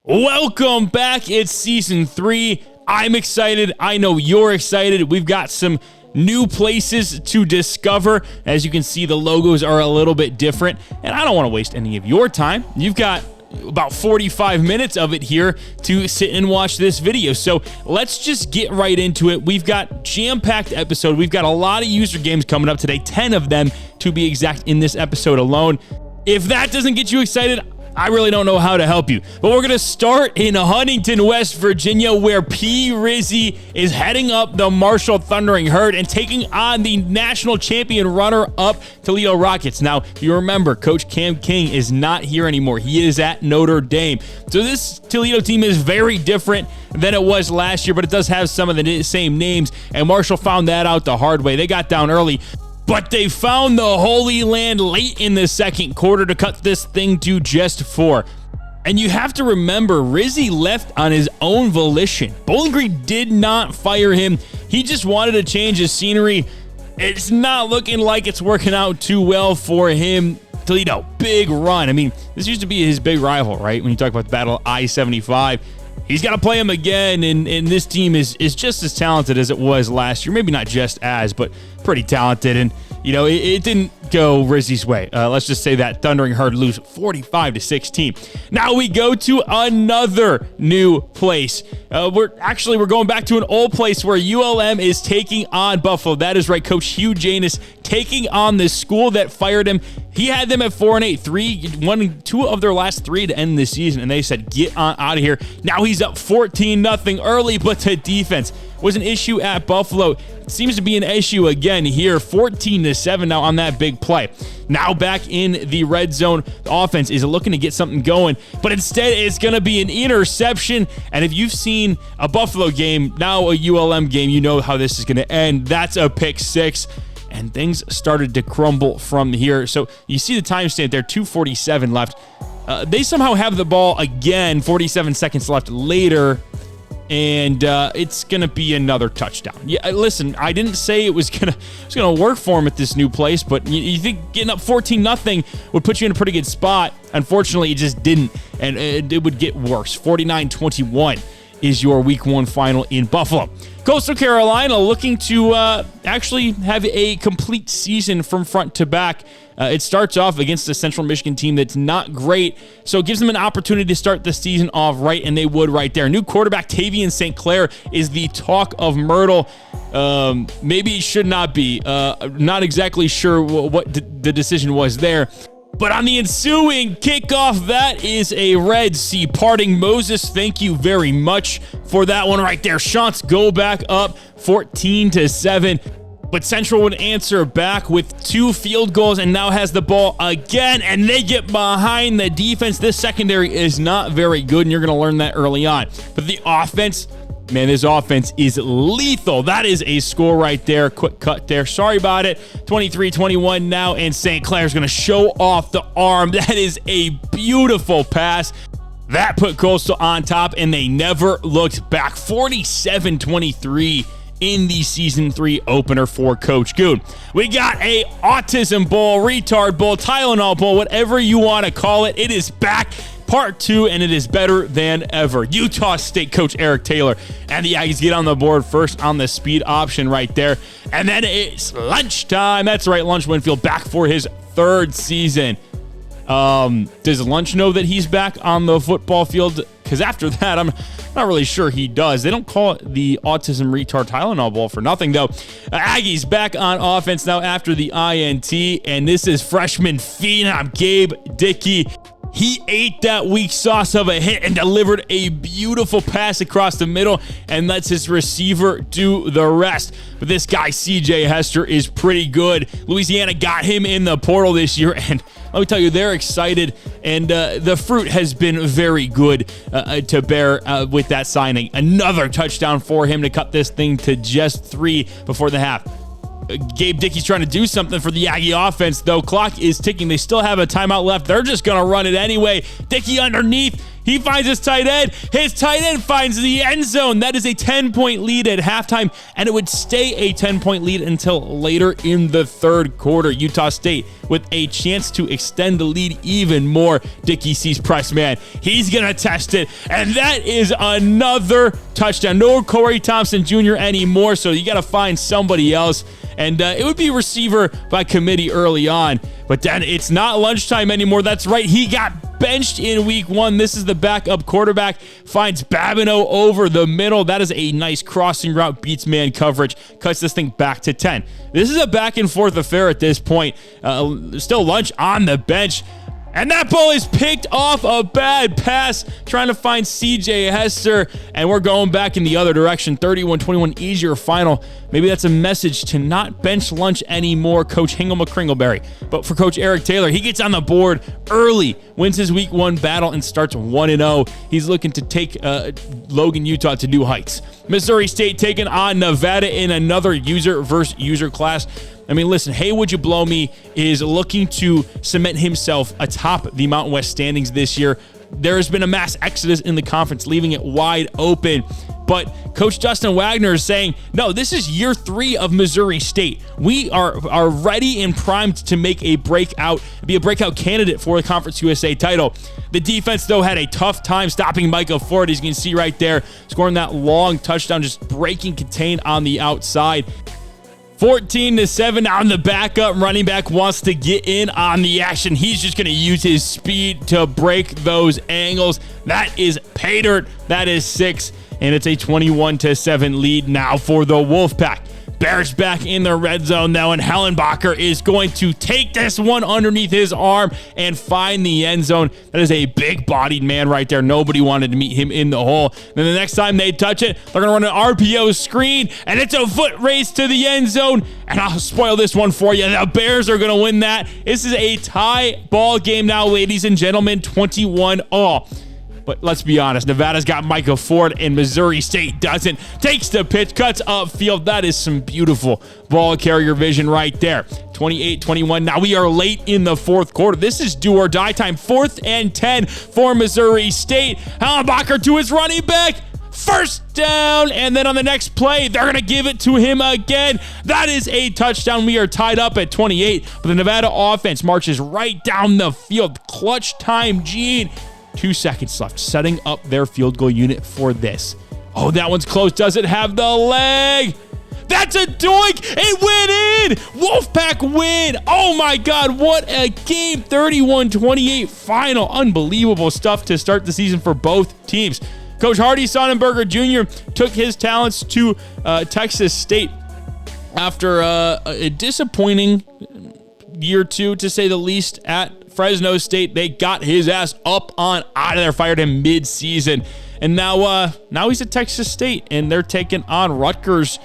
Welcome back. It's season 3. I'm excited. I know you're excited. We've got some new places to discover. As you can see, the logos are a little bit different, and I don't want to waste any of your time. You've got about 45 minutes of it here to sit and watch this video. So let's just get right into it. We've got jam-packed episode. We've got a lot of user games coming up today, 10 of them to be exact in this episode alone. If that doesn't get you excited, I really don't know how to help you. But we're going to start in Huntington, West Virginia, where P. Rizzy is heading up the Marshall Thundering Herd and taking on the national champion runner-up Toledo Rockets. Now, if you remember, Coach Cam King is not here anymore. He is at Notre Dame. So this Toledo team is very different than it was last year, but it does have some of the same names, and Marshall found that out the hard way. They got down early, but they found the Holy Land late in the second quarter to cut this thing to just 4. And you have to remember, Rizzy left on his own volition. Bowling Green did not fire him. He just wanted to change his scenery. It's not looking like it's working out too well for him. Toledo, big run. I mean, this used to be his big rival, right? When you talk about the Battle of I-75. He's got to play him again, and this team is just as talented as it was last year. Maybe not just as, but pretty talented. And, you know, it didn't go Rizzy's way. Let's just say that Thundering Herd lose 45-16. Now we go to another new place. We're going back to an old place where ULM is taking on Buffalo. That is right, Coach Hugh Janus taking on the school that fired him. He had them at 4-8, won 2 of their last 3 to end the season, and they said, get on out of here. Now he's up 14-0 early, but the defense was an issue at Buffalo. It seems to be an issue again here, 14-7 now on that big play. Now back in the red zone, the offense is looking to get something going, but instead it's going to be an interception. And if you've seen a Buffalo game, now a ULM game, you know how this is going to end. That's a pick 6. And things started to crumble from here. So you see the timestamp there, 2:47 left. They somehow have the ball again, 47 seconds left later, and it's gonna be another touchdown. Yeah, listen, I didn't say it was gonna work for him at this new place, but you think getting up 14-0 would put you in a pretty good spot. Unfortunately, it just didn't, and it would get worse. 49-21 is your Week 1 final in Buffalo. Coastal Carolina looking to actually have a complete season from front to back. It starts off against a Central Michigan team that's not great, so it gives them an opportunity to start the season off right, and they would right there. New quarterback Tavian St. Clair is the talk of Myrtle. Maybe it should not be. Not exactly sure what the decision was there. But on the ensuing kickoff, that is a Red Sea parting. Moses, thank you very much for that one right there. Shots go back up 14-7. But Central would answer back with 2 field goals and now has the ball again, and they get behind the defense. This secondary is not very good, and you're going to learn that early on. But the offense, man, this offense is lethal. That is a score right there. Quick cut there. Sorry about it. 23-21 now, and St. Clair's going to show off the arm. That is a beautiful pass. That put Coastal on top, and they never looked back. 47-23 in the Season 3 opener for Coach Goon. We got a Autism Bowl, Retard Bowl, Tylenol Bowl, whatever you want to call it. It is back. Part 2, and it is better than ever. Utah State coach Eric Taylor and the Aggies get on the board first on the speed option right there. And then it's lunchtime. That's right, Lunch Winfield back for his 3rd season. Does Lunch know that he's back on the football field? Because after that, I'm not really sure he does. They don't call it the Autism Retard Tylenol Bowl for nothing, though. Aggies back on offense now after the INT, and this is freshman phenom Gabe Dickey. He ate that weak sauce of a hit and delivered a beautiful pass across the middle and lets his receiver do the rest. But this guy, CJ Hester, is pretty good. Louisiana got him in the portal this year, and let me tell you, they're excited, and the fruit has been very good to bear with that signing. Another touchdown for him to cut this thing to just 3 before the half. Gabe Dickey's trying to do something for the Aggie offense, though. Clock is ticking. They still have a timeout left. They're just going to run it anyway. Dickey underneath. He finds his tight end. His tight end finds the end zone. That is a 10-point lead at halftime, and it would stay a 10-point lead until later in the third quarter. Utah State with a chance to extend the lead even more. Dickey sees press man. He's going to test it, and that is another touchdown. No Corey Thompson Jr. anymore, so you got to find somebody else. And it would be receiver by committee early on. But then it's not lunchtime anymore. That's right. He got benched in week 1. This is the backup quarterback. Finds Babineau over the middle. That is a nice crossing route. Beats man coverage. Cuts this thing back to 10. This is a back and forth affair at this point. Still Lunch on the bench. And that ball is picked off a bad pass, trying to find CJ Hester, and we're going back in the other direction. 31-21, easier final. Maybe that's a message to not bench Lunch anymore, Coach Hingle McCringleberry. But for Coach Eric Taylor, he gets on the board early, wins his week 1 battle, and starts 1-0. He's looking to take Logan, Utah to new heights. Missouri State taking on Nevada in another user versus user class. I mean, listen, Hey, Would You Blow Me is looking to cement himself atop the Mountain West standings this year. There has been a mass exodus in the conference, leaving it wide open. But Coach Dustin Wagner is saying, no, this is year 3 of Missouri State. We are ready and primed to make be a breakout candidate for the Conference USA title. The defense, though, had a tough time stopping Micah Ford, as you can see right there, scoring that long touchdown, just breaking contain on the outside. 14-7. Now the backup running back wants to get in on the action. He's just going to use his speed to break those angles. That is pay dirt. That is 6, and it's a 21-7 lead now for the Wolfpack. Bears back in the red zone now, and Hellenbacher is going to take this one underneath his arm and find the end zone. That is a big-bodied man right there. Nobody wanted to meet him in the hole. Then the next time they touch it, they're going to run an RPO screen, and it's a foot race to the end zone. And I'll spoil this one for you. The Bears are going to win that. This is a tie ball game now, ladies and gentlemen, 21-all. But let's be honest, Nevada's got Micah Ford and Missouri State doesn't. Takes the pitch, cuts upfield. That is some beautiful ball carrier vision right there. 28-21. Now we are late in the fourth quarter. This is do or die time. 4th and 10 for Missouri State. Hellenbacher to his running back. First down, and then on the next play, they're going to give it to him again. That is a touchdown. We are tied up at 28, but the Nevada offense marches right down the field. Clutch time, Gene. 2 seconds left, setting up their field goal unit for this. Oh, that one's close. Does it have the leg? That's a doink. It went in. Wolfpack win. Oh, my God. What a game. 31-28 final. Unbelievable stuff to start the season for both teams. Coach Hardy Sonnenberger Jr. took his talents to Texas State after a disappointing year 2, to say the least, at Fresno State. They got his ass up on out of there, fired him mid-season. And now he's at Texas State, and they're taking on Rutgers,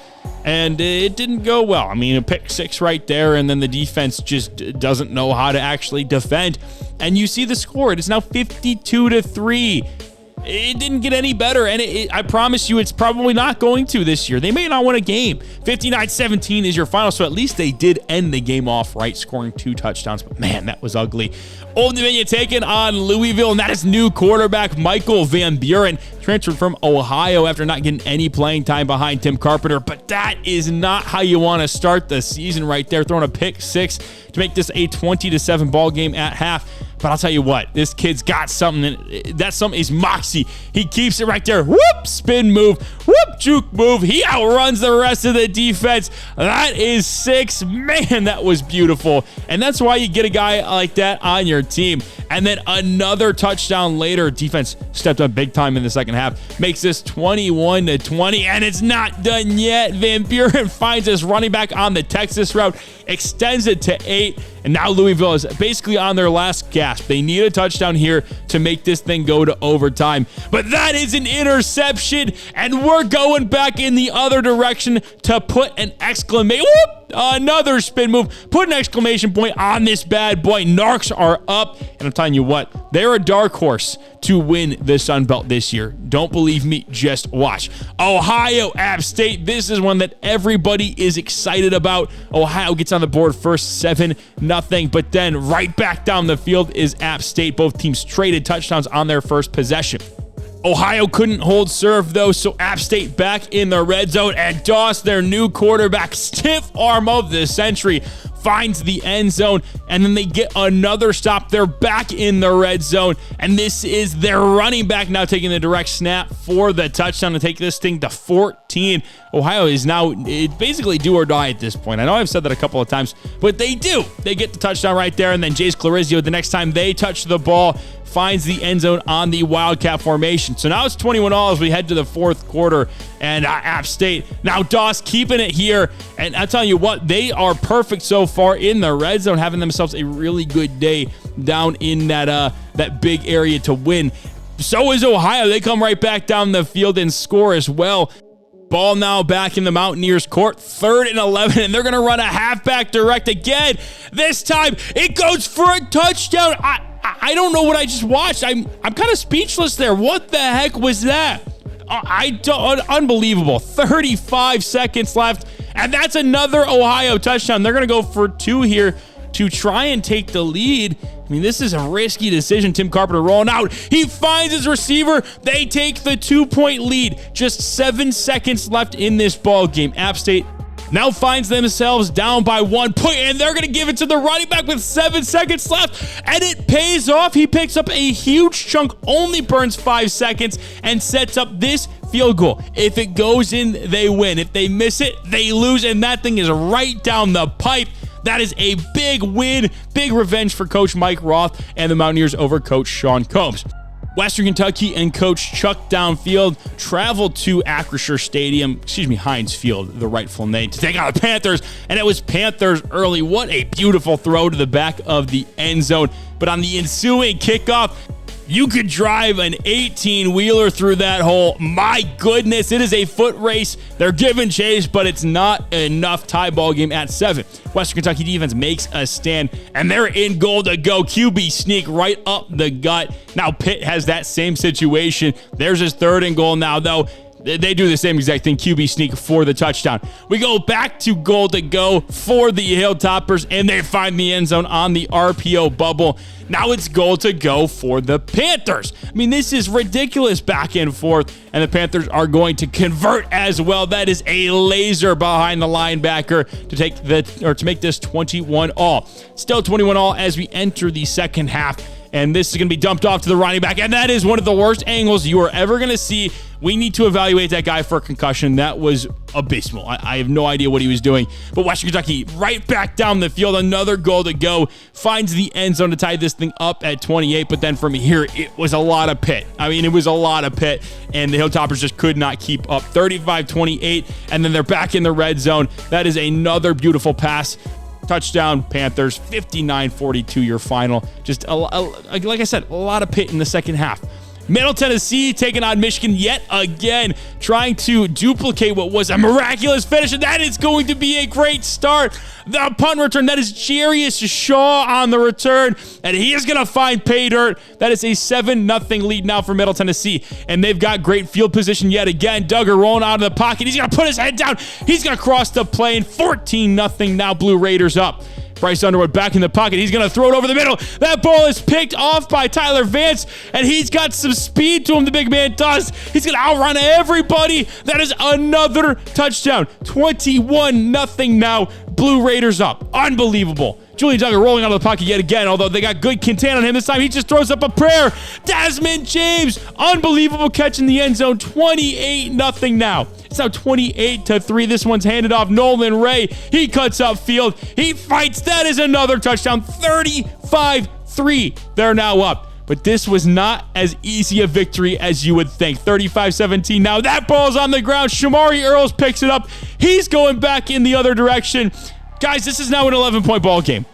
and it didn't go well. I mean, a pick 6 right there, and then the defense just doesn't know how to actually defend. And you see the score. It is now 52-3. It didn't get any better, and I promise you it's probably not going to this year. They may not win a game. 59-17 is your final, so at least they did end the game off right, scoring 2 touchdowns. But, man, that was ugly. Old Dominion taking on Louisville, and that is new quarterback Michael Van Buren, transferred from Ohio after not getting any playing time behind Tim Carpenter. But that is not how you want to start the season right there, throwing a pick 6 to make this a 20-7 ball game at half. But I'll tell you what, this kid's got something. That something is moxie. He keeps it right there. Whoop, spin move. Whoop, juke move. He outruns the rest of the defense. That is 6. Man, that was beautiful. And that's why you get a guy like that on your team. And then another touchdown later. Defense stepped up big time in the second half. Makes this 21-20. And it's not done yet. Van Buren finds his running back on the Texas route. Extends it to 8. And now Louisville is basically on their last gasp. They need a touchdown here to make this thing go to overtime. But that is an interception, and we're going back in the other direction to put an exclamation. Whoop! Another spin move. Put an exclamation point on this bad boy. Narcs are up. And I'm telling you what, they're a dark horse to win the Sun Belt this year. Don't believe me, just watch. Ohio, App State. This is one that everybody is excited about. Ohio gets on the board first, 7-0. But then right back down the field is App State. Both teams traded touchdowns on their first possession. Ohio couldn't hold serve, though, so App State back in the red zone, and Doss, their new quarterback, stiff arm of the century, finds the end zone, and then they get another stop. They're back in the red zone, and this is their running back now taking the direct snap for the touchdown to take this thing to 14. Ohio is now basically do or die at this point. I know I've said that a couple of times, but they do. They get the touchdown right there, and then Jace Clarizio, the next time they touch the ball, finds the end zone on the Wildcat formation. So now it's 21-all as we head to the fourth quarter, and App State, now Doss keeping it here, and I'll tell you what, they are perfect so far in the red zone, having themselves a really good day down in that big area to win. So is Ohio. They come right back down the field and score as well. Ball now back in the Mountaineers' court, 3rd and 11, and they're going to run a halfback direct again. This time, it goes for a touchdown. I don't know what I just watched. I'm kind of speechless there. What the heck was that? Unbelievable. 35 seconds left, and that's another Ohio touchdown. They're going to go for 2 here to try and take the lead. I mean, this is a risky decision. Tim Carpenter rolling out. He finds his receiver. They take the 2-point lead. Just 7 seconds left in this ball game. App State now finds themselves down by 1 point, and they're going to give it to the running back with 7 seconds left, and it pays off. He picks up a huge chunk, only burns 5 seconds, and sets up this field goal. If it goes in, they win. If they miss it, they lose, and that thing is right down the pipe. That is a big win, big revenge for Coach Mike Roth and the Mountaineers over Coach Sean Combs. Western Kentucky and Coach Chuck Downfield traveled to Heinz Field, the rightful name, to take on the Panthers, and it was Panthers early. What a beautiful throw to the back of the end zone. But on the ensuing kickoff, you could drive an 18-wheeler through that hole. My goodness, it is a foot race. They're giving chase, but it's not enough. Tie ball game at 7. Western Kentucky defense makes a stand, and they're in goal to go. QB sneak right up the gut. Now Pitt has that same situation. There's his 3rd and goal now, though. They do the same exact thing, QB sneak for the touchdown. We go back to goal to go for the Hilltoppers, and they find the end zone on the RPO bubble. Now it's goal to go for the Panthers. I mean, this is ridiculous back and forth, and the Panthers are going to convert as well. That is a laser behind the linebacker to make this 21-all. Still 21-all as we enter the second half. And this is going to be dumped off to the running back. And that is one of the worst angles you are ever going to see. We need to evaluate that guy for a concussion. That was abysmal. I have no idea what he was doing. But Western Kentucky right back down the field. Another goal to go. Finds the end zone to tie this thing up at 28. But then from here, it was a lot of Pitt. I mean, it was a lot of Pitt. And the Hilltoppers just could not keep up. 35-28. And then they're back in the red zone. That is another beautiful pass. Touchdown, Panthers, 59-42 your final. Just, like I said, a lot of Pitt in the second half. Middle Tennessee taking on Michigan yet again, trying to duplicate what was a miraculous finish, and that is going to be a great start. The punt return, that is Jarius Shaw on the return, and he is going to find pay dirt. That is a 7-0 lead now for Middle Tennessee, and they've got great field position yet again. Duggar rolling out of the pocket. He's going to put his head down. He's going to cross the plane. 14-0 now, Blue Raiders up. Bryce Underwood back in the pocket. He's going to throw it over the middle. That ball is picked off by Tyler Vance, and he's got some speed to him, the big man does. He's going to outrun everybody. That is another touchdown. 21-0 now. Blue Raiders up. Unbelievable. Julian Duggar rolling out of the pocket yet again, although they got good contain on him this time. He just throws up a prayer. Desmond James, unbelievable catch in the end zone. 28-0 now. It's now 28-3. This one's handed off. Nolan Ray, he cuts up field. He fights. That is another touchdown. 35-3. They're now up. But this was not as easy a victory as you would think. 35-17 now. That ball's on the ground. Shamari Earls picks it up. He's going back in the other direction. Guys, this is now an 11-point ball game.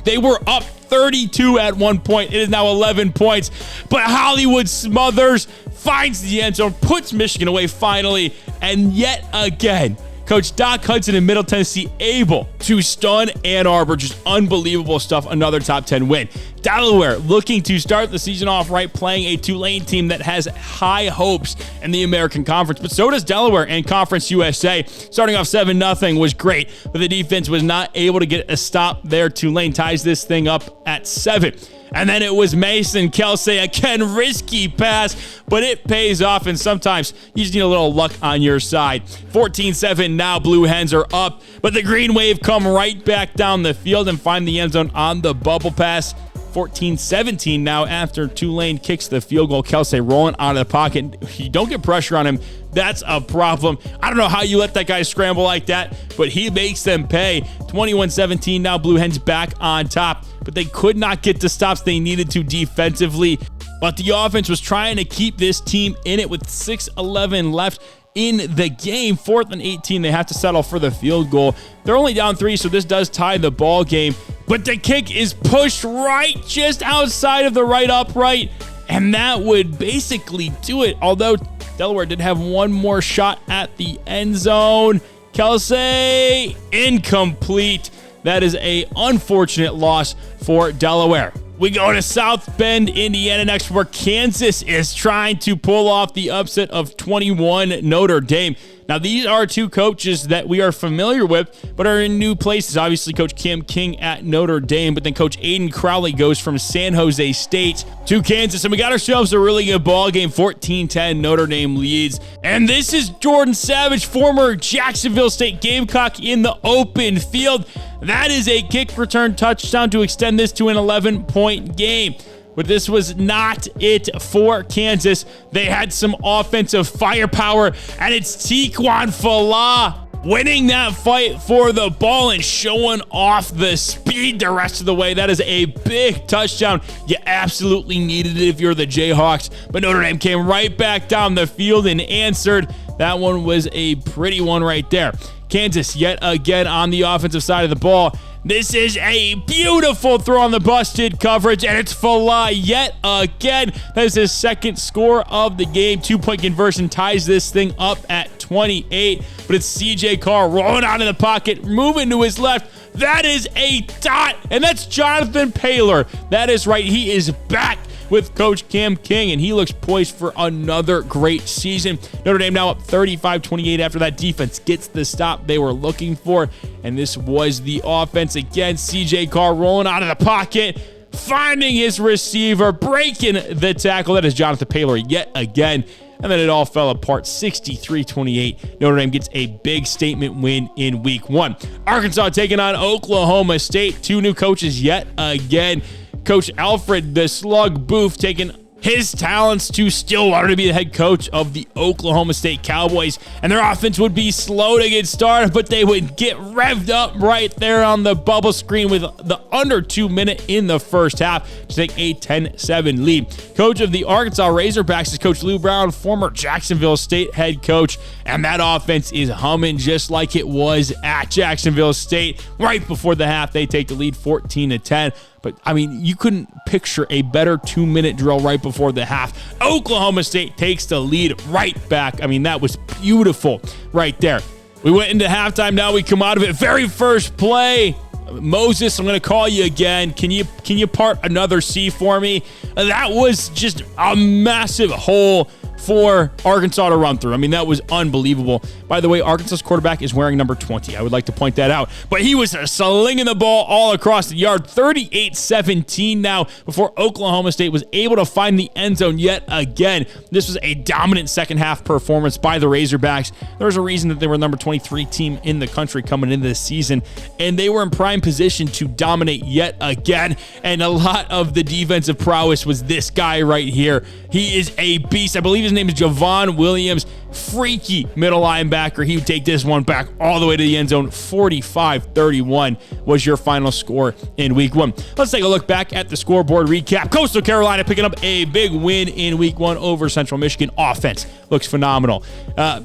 They were up 32 at one point. It is now 11 points. But Hollywood Smothers finds the end zone, puts Michigan away finally, and yet again, Coach Doc Hudson in Middle Tennessee able to stun Ann Arbor. Just unbelievable stuff. Another top 10 win. Delaware looking to start the season off right, playing a Tulane team that has high hopes in the American Conference, but so does Delaware and Conference USA. Starting off 7-0 was great, but the defense was not able to get a stop there. Tulane ties this thing up at 7. And then it was Mason Kelsey, again, risky pass, but it pays off, and sometimes you just need a little luck on your side. 14-7 now, Blue Hens are up, but the Green Wave come right back down the field and find the end zone on the bubble pass. 14-17 now after Tulane kicks the field goal. Kelsey rolling out of the pocket. You don't get pressure on him, that's a problem. I don't know how you let that guy scramble like that, but he makes them pay. 21-17 now, Blue Hens back on top, but they could not get the stops they needed to defensively. But the offense was trying to keep this team in it with 6:11 left in the game. 4th and 18, they have to settle for the field goal. They're only down 3, so this does tie the ball game. But the kick is pushed right just outside of the right upright, and that would basically do it. Although Delaware did have one more shot at the end zone. Kelsey, incomplete. That is an unfortunate loss for Delaware. We go to South Bend, Indiana next, where Kansas is trying to pull off the upset of 21 Notre Dame. Now, these are two coaches that we are familiar with, but are in new places. Obviously, Coach Kim King at Notre Dame, but then Coach Aiden Crowley goes from San Jose State to Kansas, and we got ourselves a really good ball game. 14-10, Notre Dame leads. And this is Jordan Savage, former Jacksonville State Gamecock, in the open field. That is a kick return touchdown to extend this to an 11-point game. But this was not it for Kansas. They had some offensive firepower, and it's Tiquan Falah winning that fight for the ball and showing off the speed the rest of the way. That is a big touchdown. You absolutely needed it if you're the Jayhawks, but Notre Dame came right back down the field and answered. That one was a pretty one right there. Kansas yet again on the offensive side of the ball. This is a beautiful throw on the busted coverage, and it's Falah yet again. That is his second score of the game. 2-point conversion ties this thing up at 28, but it's CJ Carr rolling out of the pocket, moving to his left. That is a dot, and that's Jonathan Paylor. That is right. He is back with Coach Cam King, and he looks poised for another great season. Notre Dame now up 35-28 after that defense gets the stop they were looking for, and this was the offense again. CJ Carr rolling out of the pocket, finding his receiver, breaking the tackle. That is Jonathan Paylor yet again, and then it all fell apart. 63-28. Notre Dame gets a big statement win in week 1. Arkansas taking on Oklahoma State. 2 new coaches yet again. Coach Alfred the Slug Booth taking his talents to Stillwater to be the head coach of the Oklahoma State Cowboys. And their offense would be slow to get started, but they would get revved up right there on the bubble screen with the under 2 minute in the first half to take a 10-7 lead. Coach of the Arkansas Razorbacks is Coach Lou Brown, former Jacksonville State head coach. And that offense is humming just like it was at Jacksonville State. Right before the half, they take the lead 14-10. But, I mean, you couldn't picture a better 2-minute drill right before the half. Oklahoma State takes the lead right back. I mean, that was beautiful right there. We went into halftime. Now we come out of it. Very first play. Moses, I'm going to call you again. Can you part another C for me? That was just a massive hole for Arkansas to run through. I mean, that was unbelievable. By the way, Arkansas's quarterback is wearing number 20. I would like to point that out. But he was slinging the ball all across the yard. 38-17 now before Oklahoma State was able to find the end zone yet again. This was a dominant second half performance by the Razorbacks. There's a reason that they were number 23 team in the country coming into this season, and they were in prime position to dominate yet again. And a lot of the defensive prowess was this guy right here. He is a beast. I believe his name is Javon Williams. Freaky middle linebacker. He would take this one back all the way to the end zone. 45-31 was your final score in week 1. Let's take a look back at the scoreboard recap. Coastal Carolina picking up a big win in week 1 over Central Michigan. Offense looks phenomenal.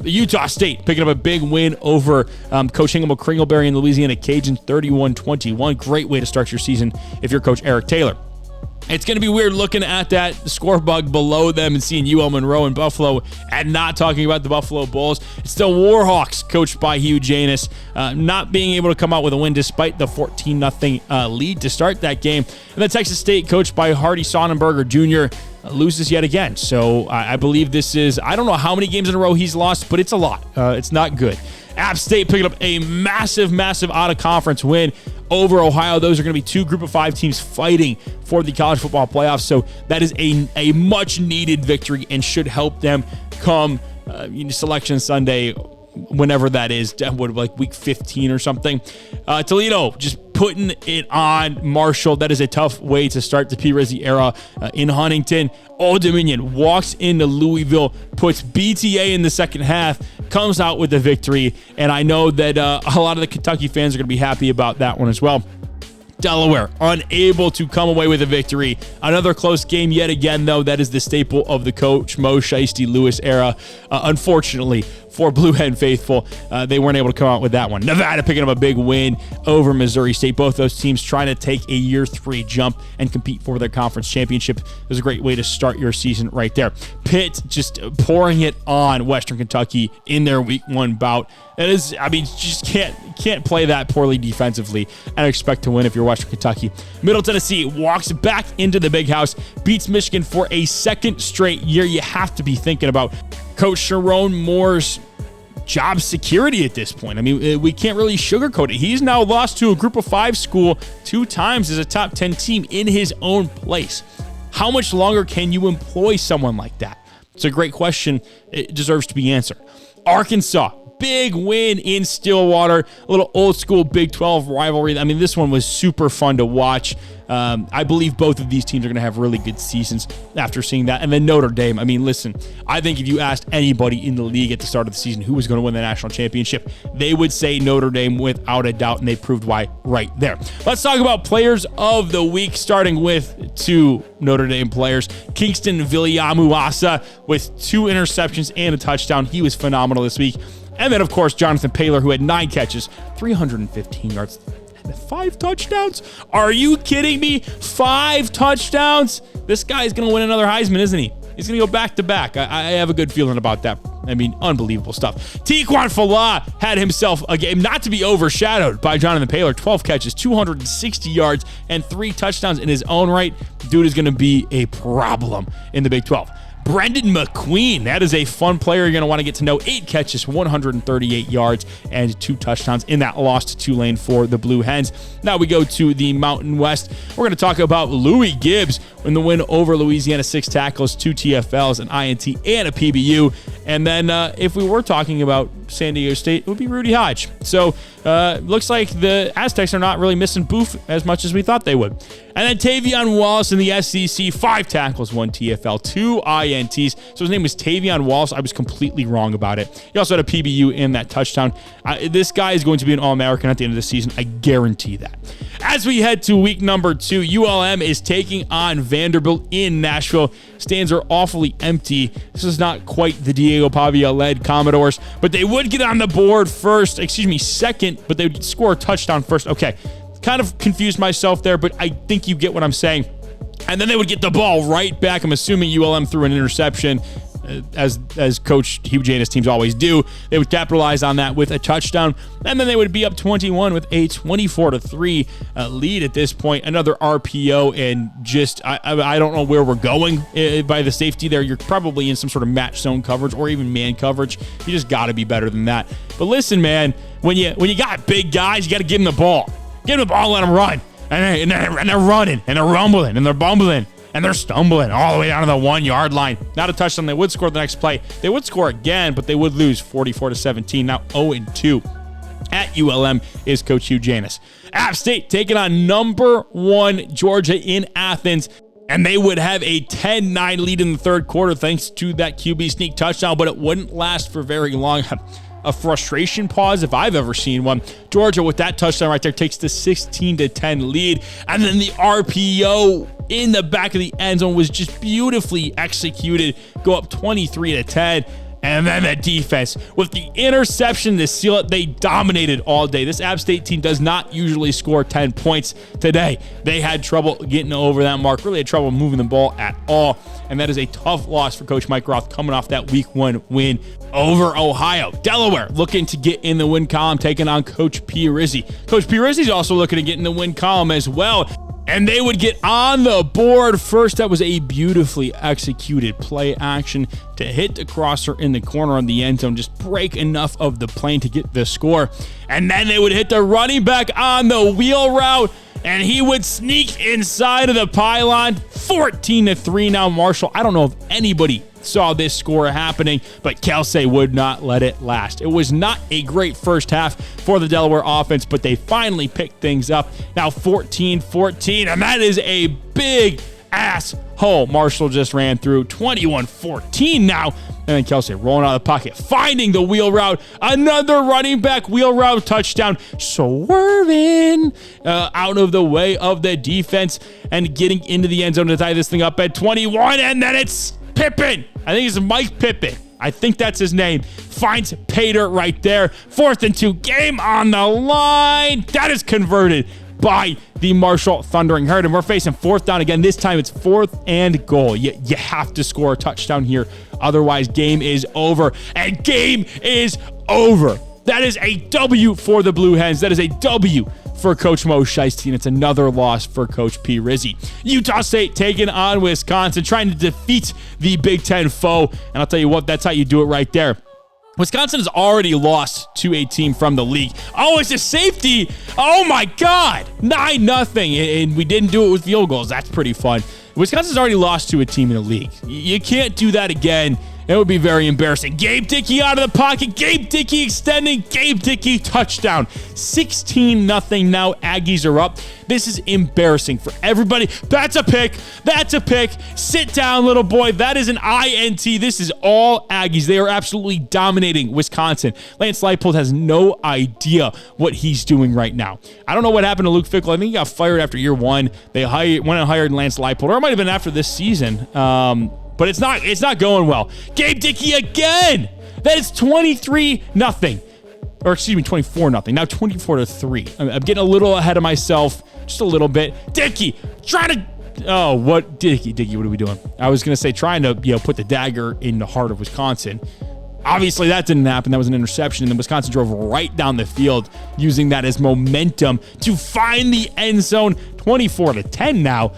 Utah State picking up a big win over Coach Hingham Kringleberry and Louisiana Cajuns. 31-21. Great way to start your season if you're Coach Eric Taylor. It's going to be weird looking at that score bug below them and seeing UL Monroe and Buffalo and not talking about the Buffalo Bulls. It's the Warhawks, coached by Hugh Janus, not being able to come out with a win despite the 14-0 lead to start that game. And then Texas State, coached by Hardy Sonnenberger Jr., loses yet again. So I believe this is, I don't know how many games in a row he's lost, but it's a lot. It's not good. App State picking up a massive out-of-conference win over Ohio. Those are going to be two Group of 5 teams fighting for the college football playoffs. So that is a much-needed victory and should help them come Selection Sunday, whenever that is, like week 15 or something. Toledo just putting it on Marshall. That is a tough way to start the P. Rizzi era in Huntington. Old Dominion walks into Louisville, puts BTA in the second half, comes out with the victory, and I know that a lot of the Kentucky fans are going to be happy about that one as well. Delaware unable to come away with a victory. Another close game yet again, though. That is the staple of the Coach Mo Shiesty Lewis era. Unfortunately for Blue Hen faithful, they weren't able to come out with that one. Nevada picking up a big win over Missouri State. Both those teams trying to take a year 3 jump and compete for their conference championship. It was a great way to start your season right there. Pitt just pouring it on Western Kentucky in their week 1 bout. It is, I mean, just can't play that poorly defensively and expect to win if you're Western Kentucky. Middle Tennessee walks back into the big house, beats Michigan for a second straight year. You have to be thinking about Coach Sharon Moore's job security at this point. I mean, we can't really sugarcoat it. He's now lost to a Group of 5 school 2 times as a top 10 team in his own place. How much longer can you employ someone like that? It's a great question. It deserves to be answered. Arkansas, big win in Stillwater, a little old school Big 12 rivalry. I mean, this one was super fun to watch. I believe both of these teams are going to have really good seasons after seeing that. And then Notre Dame, I mean, listen, I think if you asked anybody in the league at the start of the season who was going to win the national championship, they would say Notre Dame without a doubt, and they proved why right there. Let's talk about players of the week, starting with 2 Notre Dame players. Kingston Viliamuasa with 2 interceptions and a touchdown. He was phenomenal this week. And then, of course, Jonathan Paylor, who had 9 catches, 315 yards, and 5 touchdowns. Are you kidding me? 5 touchdowns? This guy's going to win another Heisman, isn't he? He's going to go back-to-back. I have a good feeling about that. I mean, unbelievable stuff. Tiquan Falah had himself a game not to be overshadowed by Jonathan Paylor. 12 catches, 260 yards, and 3 touchdowns in his own right. Dude is going to be a problem in the Big 12. Brendan McQueen, that is a fun player you're going to want to get to know. 8 catches, 138 yards, and 2 touchdowns in that loss to Tulane for the Blue Hens. Now we go to the Mountain West. We're going to talk about Louis Gibbs in the win over Louisiana. 6 tackles, 2 TFLs, an INT, and a PBU. And then if we were talking about San Diego State, it would be Rudy Hodge. So looks like the Aztecs are not really missing Boof as much as we thought they would. And then Tavion Wallace in the SEC, 5 tackles, 1 TFL, 2 INTs. So his name was Tavion Wallace. I was completely wrong about it. He also had a PBU in that touchdown. This guy is going to be an All-American at the end of the season. I guarantee that. As we head to week number 2, ULM is taking on Vanderbilt in Nashville. Stands are awfully empty. This is not quite the Diego Pavia-led Commodores, but they would get on the board second, but they would score a touchdown first. Okay, kind of confused myself there, but I think you get what I'm saying. And then they would get the ball right back. I'm assuming ULM threw an interception, as Coach Hugh Janus teams always do. They would capitalize on that with a touchdown, and then they would be up 21 with a 24-3 lead at this point. Another RPO, and just I don't know where we're going by the safety there. You're probably in some sort of match zone coverage or even man coverage. You just got to be better than that. But listen, man, when you got big guys, you got to give them the ball. Give them the ball, let them run. And they're running, and they're rumbling, and they're bumbling, and they're stumbling all the way down to the 1-yard line. Not a touchdown. They would score the next play. They would score again, but they would lose 44-17. Now 0-2 at ULM is Coach Hugh Janus. App State taking on number 1 Georgia in Athens. And they would have a 10-9 lead in the third quarter thanks to that QB sneak touchdown, but it wouldn't last for very long. A frustration pause if I've ever seen one. Georgia with that touchdown right there takes the 16-10 lead. And then the RPO in the back of the end zone was just beautifully executed. Go up 23-10. And then the defense with the interception to seal it. They dominated all day. This App State team does not usually score 10 points today. They had trouble getting over that mark, really had trouble moving the ball at all. And that is a tough loss for Coach Mike Roth coming off that week 1 win over Ohio. Delaware looking to get in the win column, taking on Coach P. Rizzi. Coach P. Rizzi is also looking to get in the win column as well. And they would get on the board first. That was a beautifully executed play action to hit the crosser in the corner on the end zone, just break enough of the plane to get the score. And then they would hit the running back on the wheel route, and he would sneak inside of the pylon. 14-3 now, Marshall. I don't know if anybody saw this score happening, but Kelsey would not let it last. It was not a great first half for the Delaware offense, but they finally picked things up. Now 14-14, and that is a big ass hole Marshall just ran through. 21-14 now, and then Kelsey rolling out of the pocket, finding the wheel route, another running back wheel route touchdown, swerving out of the way of the defense and getting into the end zone to tie this thing up at 21, and then it's Pippin. I think it's Mike Pippin. I think that's his name. Finds Pater right there. 4th and 2. Game on the line. That is converted by the Marshall Thundering Herd. And we're facing 4th down again. This time it's 4th and goal. You have to score a touchdown here. Otherwise, game is over. And game is over. That is a W for the Blue Hens. That is a W for Coach Mo Shiesty, and it's another loss for Coach P. Rizzi. Utah State taking on Wisconsin, trying to defeat the Big Ten foe, and I'll tell you what, that's how you do it right there. Wisconsin has already lost to a team from the league. Oh, it's a safety. Oh, my God. 9-0, and we didn't do it with field goals. That's pretty fun. Wisconsin's already lost to a team in the league. You can't do that again. It would be very embarrassing. Gabe Dickey out of the pocket. Gabe Dickey extending. Gabe Dickey touchdown. 16-0 now. Aggies are up. This is embarrassing for everybody. That's a pick. That's a pick. Sit down, little boy. That is an INT. This is all Aggies. They are absolutely dominating Wisconsin. Lance Leipold has no idea what he's doing right now. I don't know what happened to Luke Fickell. I think he got fired after year 1. They went and hired Lance Leipold, or it might have been after this season. But it's not going well. Gabe Dickey again. That is 23-0. Or excuse me, 24-0. Now 24-3. I'm getting a little ahead of myself. Just a little bit. Dickey trying to... Oh, what? Dickey, what are we doing? I was going to say trying to put the dagger in the heart of Wisconsin. Obviously, that didn't happen. That was an interception, and then Wisconsin drove right down the field, using that as momentum to find the end zone. 24-10 now.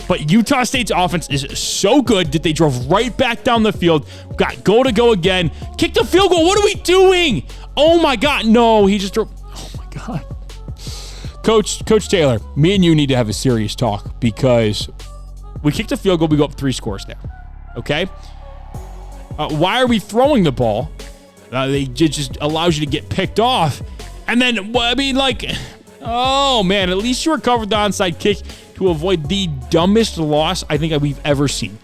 But Utah State's offense is so good that they drove right back down the field. Got goal to go again. Kicked the field goal. What are we doing? Oh, my God. No, he just drove. Oh, my God. Coach Taylor, me and you need to have a serious talk, because we kicked a field goal. We go up 3 scores there. Okay? Why are we throwing the ball? They just allows you to get picked off. And then, oh, man, at least you recovered the onside kick to avoid the dumbest loss I think we've ever seen.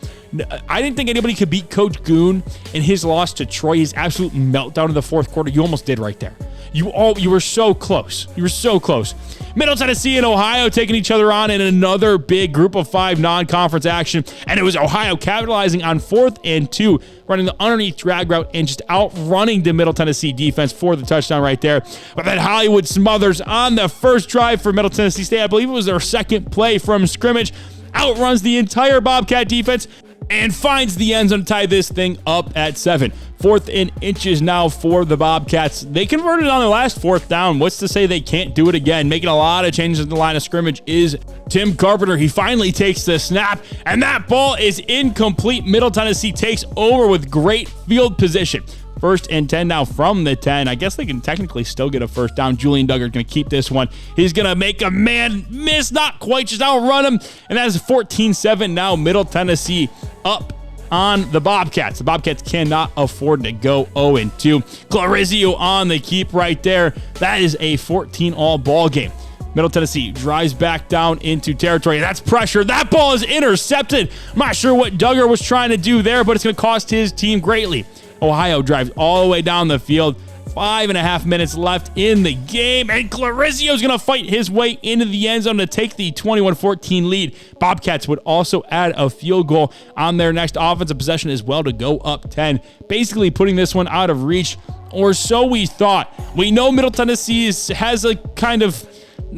I didn't think anybody could beat Coach Goon in his loss to Troy, his absolute meltdown in the 4th quarter. You almost did right there. You were so close. You were so close. Middle Tennessee and Ohio taking each other on in another big group of 5 non-conference action. And it was Ohio capitalizing on 4th and 2, running the underneath drag route and just outrunning the Middle Tennessee defense for the touchdown right there. But then Hollywood Smothers on the first drive for Middle Tennessee State. I believe it was their second play from scrimmage. Outruns the entire Bobcat defense and finds the end zone to tie this thing up at 7. 4th and inches now for the Bobcats. They converted on their last 4th down. What's to say they can't do it again? Making a lot of changes in the line of scrimmage is Tim Carpenter. He finally takes the snap, and that ball is incomplete. Middle Tennessee takes over with great field position. 1st and 10 now from the 10. I guess they can technically still get a first down. Julian Duggar going to keep this one. He's going to make a man miss, not quite, just outrun him. And that is 14-7 now. Middle Tennessee up on the Bobcats. The Bobcats cannot afford to go 0-2. Clarizio on the keep right there. That is a 14-all ball game. Middle Tennessee drives back down into territory. That's pressure. That ball is intercepted. I'm not sure what Duggar was trying to do there, but it's going to cost his team greatly. Ohio drives all the way down the field, 5.5 minutes left in the game, and Clarizio's going to fight his way into the end zone to take the 21-14 lead. Bobcats would also add a field goal on their next offensive possession as well to go up 10, basically putting this one out of reach, or so we thought. We know Middle Tennessee has a kind of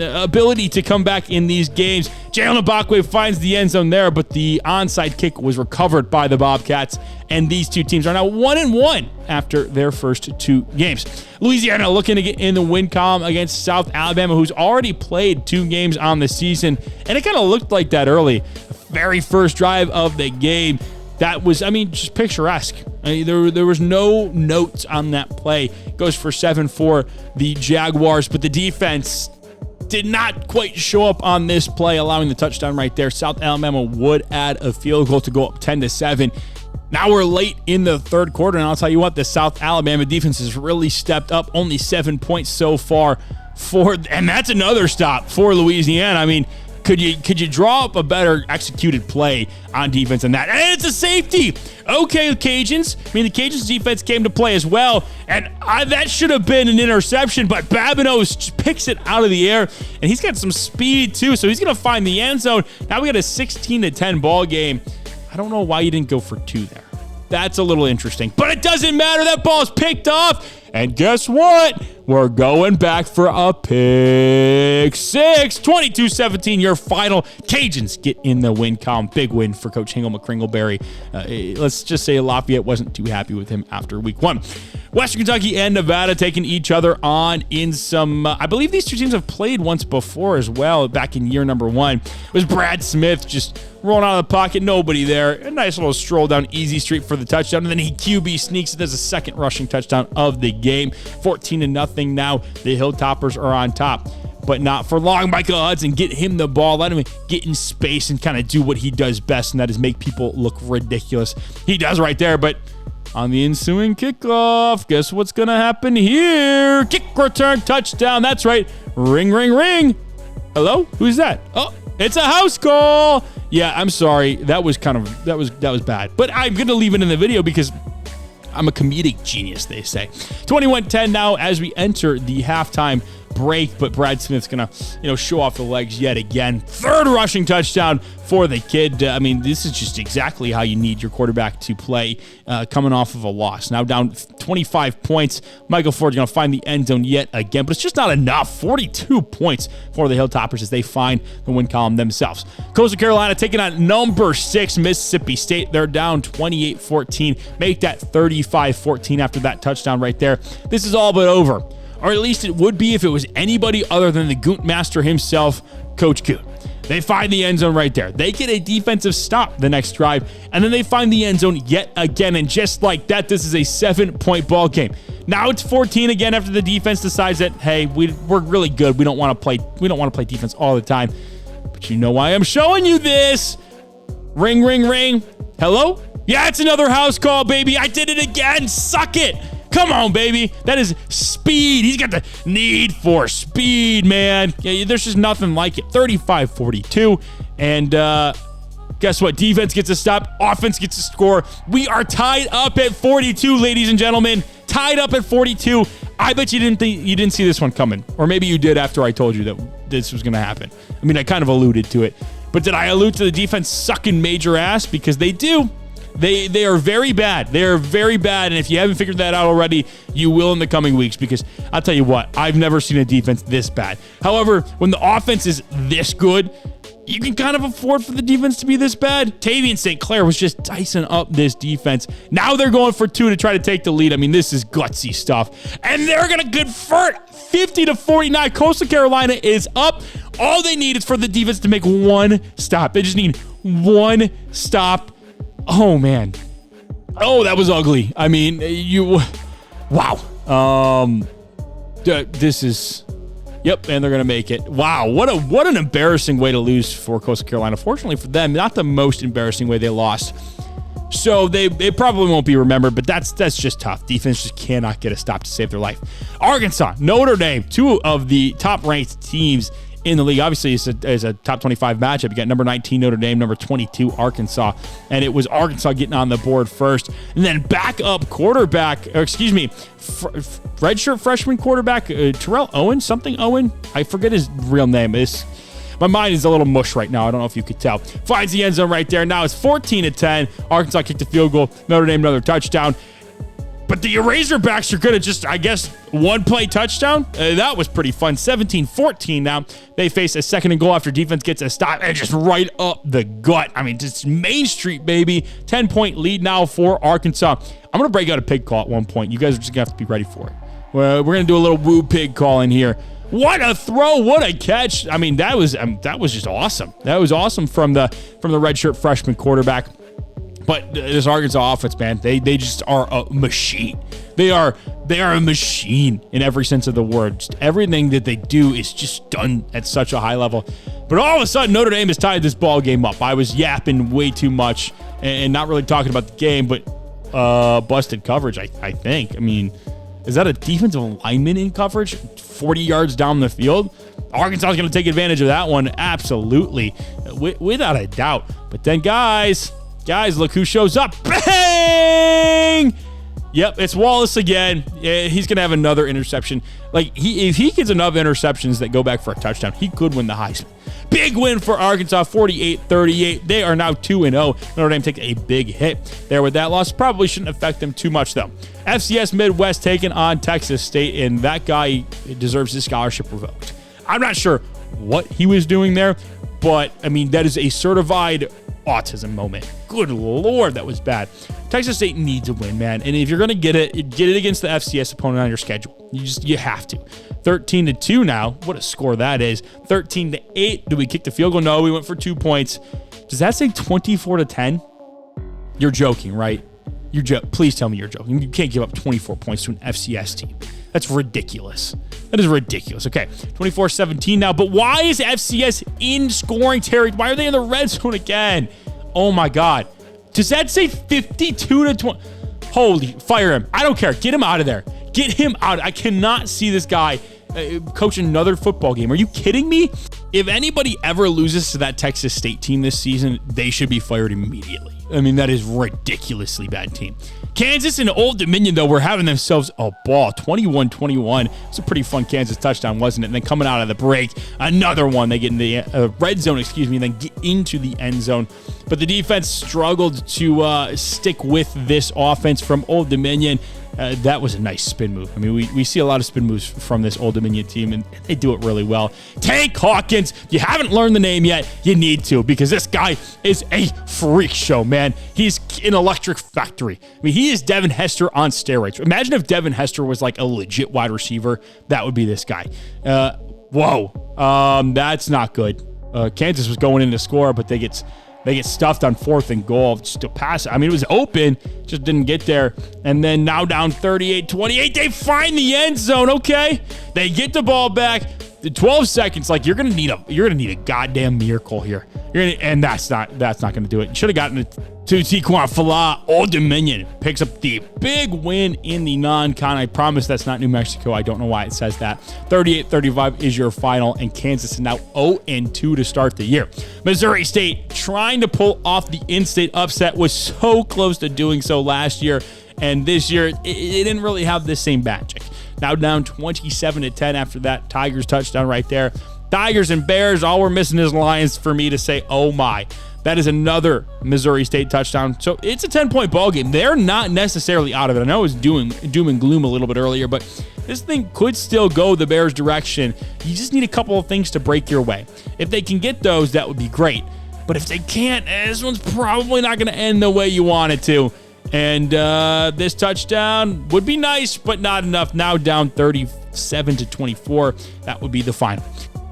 ability to come back in these games. Jalen Ibakwe finds the end zone there, but the onside kick was recovered by the Bobcats, and these two teams are now 1-1 after their first 2 games. Louisiana looking to get in the win column against South Alabama, who's already played 2 games on the season, and it kind of looked like that early. The very first drive of the game, that was, just picturesque. There was no notes on that play. Goes for 7 for the Jaguars, but the defense did not quite show up on this play, allowing the touchdown right there. South Alabama would add a field goal to go up 10-7. Now we're late in the third quarter, and I'll tell you what, the South Alabama defense has really stepped up. Only 7 points so far and that's another stop for Louisiana. Could you draw up a better executed play on defense than that? And it's a safety. Okay, Cajuns. The Cajuns defense came to play as well, and that should have been an interception, but Babineau picks it out of the air, and he's got some speed too, so he's going to find the end zone. Now we got a 16-10 ball game. I don't know why you didn't go for 2 there. That's a little interesting, but it doesn't matter. That ball is picked off. And guess what? We're going back for a pick 6. 22-17, your final. Cajuns get in the win column. Big win for Coach Hingle McCringleberry. Let's just say Lafayette wasn't too happy with him after week 1. Western Kentucky and Nevada taking each other on in some, I believe these two teams have played once before as well, back in year number 1. It was Brad Smith just rolling out of the pocket, nobody there. A nice little stroll down Easy Street for the touchdown, and then he QB sneaks it as a second rushing touchdown of the game. 14-0 now. The Hilltoppers are on top, but not for long. Michael Hudson, get him the ball, let him get in space and kind of do what he does best, and that is make people look ridiculous. He does right there, but on the ensuing kickoff, guess what's going to happen here? Kick return touchdown. That's right. Ring, ring, ring. Hello? Who's that? Oh, it's a house call. Yeah, I'm sorry. That was bad. But I'm going to leave it in the video because I'm a comedic genius, they say. 21-10 now as we enter the halftime break, but Brad Smith's going to, show off the legs yet again. Third rushing touchdown for the kid. This is just exactly how you need your quarterback to play coming off of a loss. Now down 25 points. Michael Ford's going to find the end zone yet again, but it's just not enough. 42 points for the Hilltoppers as they find the win column themselves. Coastal Carolina taking on number 6 Mississippi State. They're down 28-14. Make that 35-14 after that touchdown right there. This is all but over. Or at least it would be if it was anybody other than the Goot Master himself, Coach Goot. They find the end zone right there. They get a defensive stop the next drive, and then they find the end zone yet again. And just like that, this is a 7-point ball game. Now it's 14 again after the defense decides that, hey, we're really good. We don't want to play defense all the time. But you know why I'm showing you this. Ring, ring, ring. Hello? Yeah, it's another house call, baby. I did it again. Suck it. Come on, baby. That is speed. He's got the need for speed, man. Yeah, there's just nothing like it. 35-42. And guess what? Defense gets a stop. Offense gets a score. We are tied up at 42, ladies and gentlemen. Tied up at 42. I bet you didn't see this one coming. Or maybe you did after I told you that this was going to happen. I kind of alluded to it. But did I allude to the defense sucking major ass? Because they do. They are very bad. They are very bad, and if you haven't figured that out already, you will in the coming weeks, because I'll tell you what, I've never seen a defense this bad. However, when the offense is this good, you can kind of afford for the defense to be this bad. Tavian St. Clair was just dicing up this defense. Now they're going for 2 to try to take the lead. This is gutsy stuff. And they're going to convert 50-49. Coastal Carolina is up. All they need is for the defense to make one stop. They just need one stop. Oh, man. Oh, that was ugly. Wow. This is... Yep, and they're going to make it. Wow, what an embarrassing way to lose for Coastal Carolina. Fortunately for them, not the most embarrassing way they lost. So they probably won't be remembered, but that's just tough. Defense just cannot get a stop to save their life. Arkansas, Notre Dame, 2 of the top-ranked teams in the league. Obviously, it's a top 25 matchup. You got number 19 Notre Dame, number 22 Arkansas, and it was Arkansas getting on the board first. And then backup quarterback, redshirt freshman quarterback, Terrell Owen, something Owen. I forget his real name. My mind is a little mush right now. I don't know if you could tell. Finds the end zone right there. Now it's 14-10. Arkansas kicked the field goal. Notre Dame another touchdown. But the Razorbacks are going to just, I guess, one-play touchdown. That was pretty fun. 17-14 now. They face a second and goal after defense gets a stop and just right up the gut. I mean, just Main Street, baby. 10-point lead now for Arkansas. I'm going to break out a pig call at one point. You guys are just going to have to be ready for it. Well, we're going to do a little woo pig call in here. What a throw. What a catch. I mean, that was just awesome. That was awesome from the redshirt freshman quarterback. But this Arkansas offense, man, they just are a machine. They are a machine in every sense of the word. Just everything that they do is just done at such a high level. But all of a sudden, Notre Dame has tied this ball game up. I was yapping way too much and not really talking about the game, but busted coverage, I think. I mean, is that a defensive lineman in coverage 40 yards down the field? Arkansas is going to take advantage of that one, absolutely, without a doubt. But then, guys, look who shows up. Bang! Yep, it's Wallace again. Yeah, he's going to have another interception. Like, if he gets enough interceptions that go back for a touchdown, he could win the Heisman. Big win for Arkansas, 48-38. They are now 2-0. Notre Dame takes a big hit there with that loss. Probably shouldn't affect them too much, though. FCS Midwest taking on Texas State, and that guy deserves his scholarship revoked. I'm not sure what he was doing there, but, I mean, that is a certified autism moment. Good Lord, that was bad. Texas State needs a win, man. And if you're going to get it against the FCS opponent on your schedule. You have to. 13-2 now. What a score that is. 13-8. Do we kick the field goal? No, we went for 2 points. Does that say 24-10? You're joking, right? Please tell me you're joking. You can't give up 24 points to an FCS team. That's ridiculous. That is ridiculous. Okay, 24-17 now. But why is FCS in scoring territory? Why are they in the red zone again? Oh, my God. Does that say 52-20? Holy, fire him. I don't care. Get him out of there. Get him out. I cannot see this guy coach another football game. Are you kidding me? If anybody ever loses to that Texas State team this season, they should be fired immediately. I mean, that is ridiculously bad team. Kansas and Old Dominion, though, were having themselves a ball. 21-21. It's a pretty fun Kansas touchdown, wasn't it? And then coming out of the break, another one. They get in the red zone, and then get into the end zone. But the defense struggled to stick with this offense from Old Dominion. That was a nice spin move. I mean, we see a lot of spin moves from this Old Dominion team, and they do it really well. Tank Hawkins, if you haven't learned the name yet, you need to, because this guy is a freak show, man. He's an electric factory. I mean, he is Devin Hester on steroids. Imagine if Devin Hester was like a legit wide receiver. That would be this guy. That's not good. Kansas was going in to score, but they get stuffed on 4th and goal just to pass. I mean, it was open, just didn't get there. And then now down 38-28, they find the end zone. Okay, they get the ball back. The 12 seconds, like you're gonna need a goddamn miracle here. And that's not gonna do it. You should have gotten it to Tiquan Fala. Old Dominion picks up the big win in the non-con. I promise that's not New Mexico. I don't know why it says that. 38-35 is your final, and Kansas is now 0-2 to start the year. Missouri State trying to pull off the in-state upset, was so close to doing so last year, and this year it didn't really have the same magic. Now down 27-10 after that Tigers touchdown right there. Tigers and Bears, all we're missing is Lions for me to say, oh my. That is another Missouri State touchdown. So it's a 10-point ball game. They're not necessarily out of it. I know it was doom and gloom a little bit earlier, but this thing could still go the Bears' direction. You just need a couple of things to break your way. If they can get those, that would be great. But if they can't, this one's probably not going to end the way you want it to. And this touchdown would be nice, but not enough. Now down 37-24. That would be the final.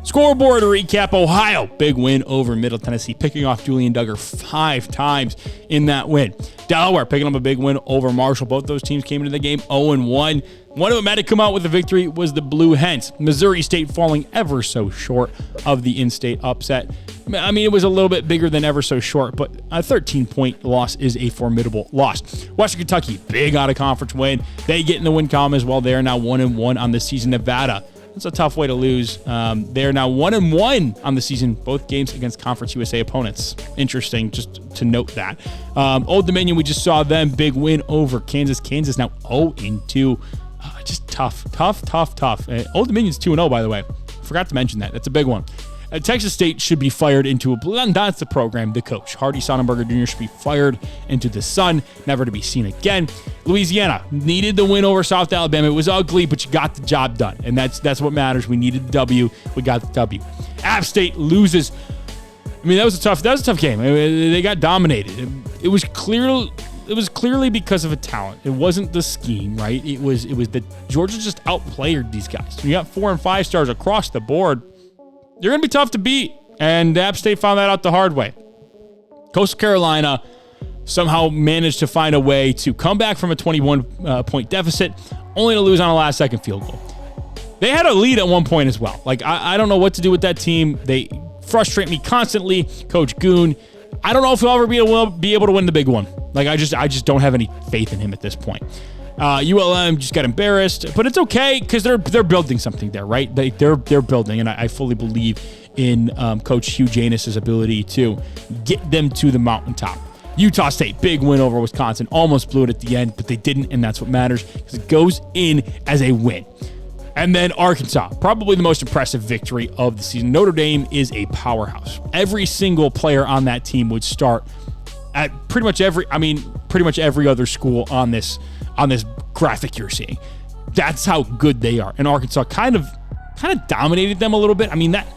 Scoreboard recap: Ohio, big win over Middle Tennessee, picking off Julian Duggar 5 times in that win. Delaware picking up a big win over Marshall. Both those teams came into the game 0-1. One of them had to come out with a victory was the Blue Hens. Missouri State falling ever so short of the in-state upset. I mean, it was a little bit bigger than ever so short, but a 13-point loss is a formidable loss. Western Kentucky, big out-of-conference win. They get in the win column as well. They are now 1-1 on the season. Nevada, That's a tough way to lose. They're now 1-1 on the season, both games against Conference USA opponents. Interesting, just to note that. Old Dominion, we just saw them, big win over Kansas. Kansas now 0-2. Just tough. Old Dominion's 2-0, by the way. Forgot to mention that. That's a big one. Texas State should be fired into that's the program, the coach. Hardy Sonnenberger Jr. should be fired into the sun, never to be seen again. Louisiana needed the win over South Alabama. It was ugly, but you got the job done, and that's what matters. We needed the W. We got the W. App State loses. I mean, that was a tough game. They got dominated. It was clearly because of a talent. It wasn't the scheme, right? It was that Georgia just outplayed these guys. You got 4 and 5 stars across the board. You're going to be tough to beat, and App State found that out the hard way. Coastal Carolina somehow managed to find a way to come back from a 21-point deficit, only to lose on a last-second field goal. They had a lead at one point as well. Like, I don't know what to do with that team. They frustrate me constantly. Coach Goon, I don't know if he'll ever be able to win the big one. Like, I just don't have any faith in him at this point. ULM just got embarrassed, but it's okay because they're building something there, right? They're building, and I fully believe in Coach Hugh Janus's ability to get them to the mountaintop. Utah State, big win over Wisconsin, almost blew it at the end, but they didn't, and that's what matters because it goes in as a win. And then Arkansas, probably the most impressive victory of the season. Notre Dame is a powerhouse. Every single player on that team would start at pretty much every other school on this graphic you're seeing. That's how good they are. And Arkansas kind of dominated them a little bit. I mean, that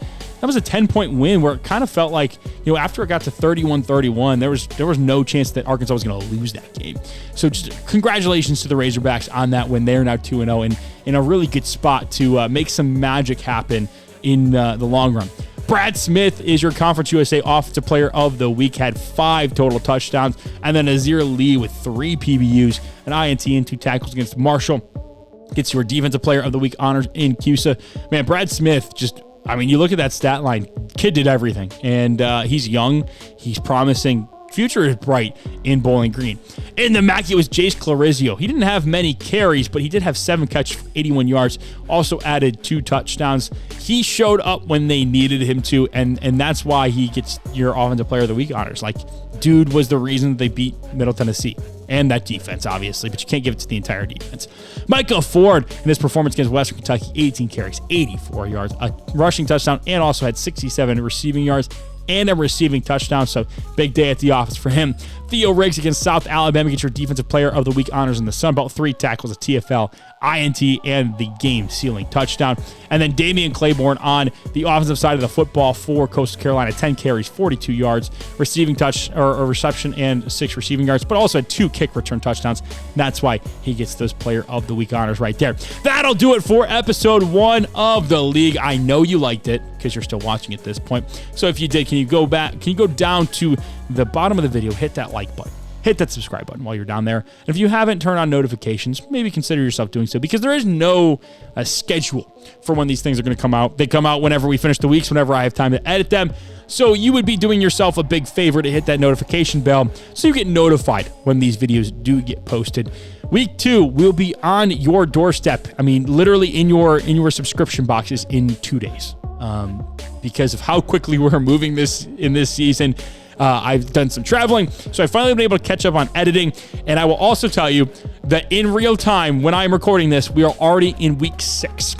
was a 10-point win where it kind of felt like, after it got to 31-31, there was no chance that Arkansas was going to lose that game. So just congratulations to the Razorbacks on that win. They're now 2-0 and in a really good spot to make some magic happen in the long run. Brad Smith is your Conference USA Offensive Player of the Week, had 5 total touchdowns, and then Azir Lee with 3 PBUs, an INT, and 2 tackles against Marshall. Gets your Defensive Player of the Week honors in CUSA. Man, Brad Smith you look at that stat line, kid did everything, and he's young, he's promising. Future is bright in Bowling Green. In the MAC, it was Jace Clarizio. He didn't have many carries, but he did have 7 catches for 81 yards. Also added 2 touchdowns. He showed up when they needed him to, and that's why he gets your Offensive Player of the Week honors. Like, dude was the reason they beat Middle Tennessee. And that defense, obviously, but you can't give it to the entire defense. Micah Ford, in his performance against Western Kentucky, 18 carries, 84 yards, a rushing touchdown, and also had 67 receiving yards and a receiving touchdown, so big day at the office for him. Theo Riggs against South Alabama gets your Defensive Player of the Week honors in the Sun Belt, 3 tackles, a TFL, INT, and the game-sealing touchdown. And then Damian Claiborne on the offensive side of the football for Coastal Carolina, 10 carries, 42 yards, receiving touch or reception, and 6 receiving yards, but also had 2 kick return touchdowns. That's why he gets those Player of the Week honors right there. That'll do it for episode 1 of the league. I know you liked it because you're still watching at this point. So if you did, can you go down to the bottom of the video, hit that like button, hit that subscribe button while you're down there. And if you haven't turned on notifications, maybe consider yourself doing so, because there is no schedule for when these things are going to come out. They come out whenever we finish the weeks, whenever I have time to edit them. So you would be doing yourself a big favor to hit that notification bell so you get notified when these videos do get posted. Week 2 will be on your doorstep. I mean, literally in your subscription boxes in 2 days. Because of how quickly we're moving this in this season. I've done some traveling, so I finally been able to catch up on editing. And I will also tell you that in real time, when I'm recording this, we are already in week 6.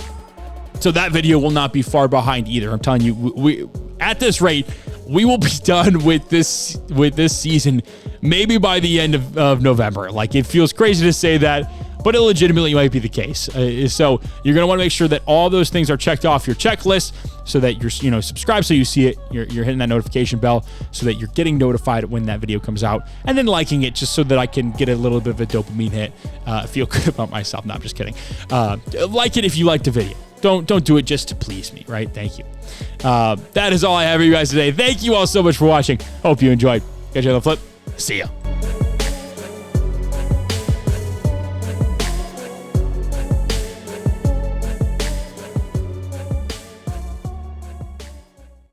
So that video will not be far behind either. I'm telling you, we at this rate, we will be done with this season maybe by the end of November. Like, it feels crazy to say that, but it legitimately might be the case. So you're going to want to make sure that all those things are checked off your checklist so that you're subscribed so you see it. You're hitting that notification bell so that you're getting notified when that video comes out, and then liking it just so that I can get a little bit of a dopamine hit, feel good about myself. No, I'm just kidding. Like it if you liked the video. Don't do it just to please me, right? Thank you. That is all I have for you guys today. Thank you all so much for watching. Hope you enjoyed. Catch you on the flip. See ya.